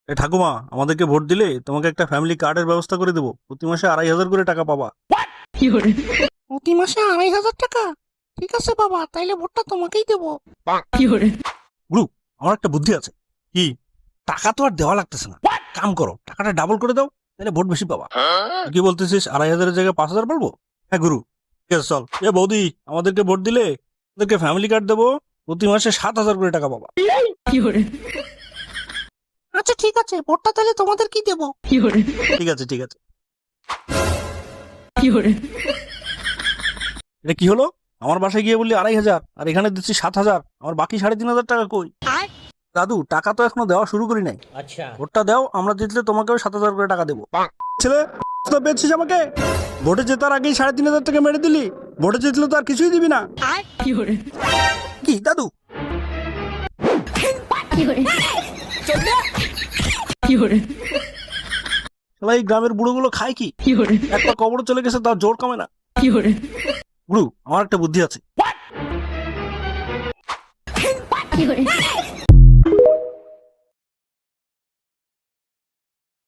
ঠাকুমা, আমাদেরকে ভোট দিলে তোমাকে একটা ফ্যামিলি কার্ডের ব্যবস্থা করে দেবো। প্রতি মাসে 2,500 করে টাকা পাবা। প্রতি মাসে 2,500 টাকা? ঠিক আছে বাবা, তাইলে ভোটটা তোমাকেই দেবো। গুরু, আমার একটা বুদ্ধি আছে। কি? টাকা তো আর দেওয়া লাগতেছে না, কাম করো, টাকাটা ডাবল করে দাও, তাহলে ভোট বেশি পাবা। তুই কি বলতেছিস? 2,500-এর জায়গায় 5,000 পাবো? হ্যাঁ গুরু, ঠিক আছে, চল। বৌদি, আমাদেরকে ভোট দিলে ওদেরকে ফ্যামিলি কার্ড দেবো, প্রতি মাসে 7,000 করে টাকা পাবা। আচ্ছা ঠিক আছে, ভোটটা তাহলে তোমাদের কি দেবো। ঠিক আছে, ঠিক আছে। এটা কি হলো? আমার বাসায় গিয়ে বললি 2,500, আর এখানে দিচ্ছি 7,000। আমার বাকি 3,500 টাকা কই? দাদু, টাকা তো এখনো দেওয়া শুরু করি নাই। আচ্ছা, ভোটটা দাও, আমরা জিতলে তোমাকেও 7,000 করে টাকা দেবো। ছেলে, তো পেয়েছিস আমাকে? ভোটে জেতার আগেই 3,500 টাকা মেরে দিলি। ভোটে জিতলে তো আর কিছুই দিবি না। কি দাদু? শালা, এই গ্রামের বুড়োগুলো খায় কি? একটা কবর চলে গেছে, তার জোর কমে না। গুরু, আমার একটা বুদ্ধি আছে।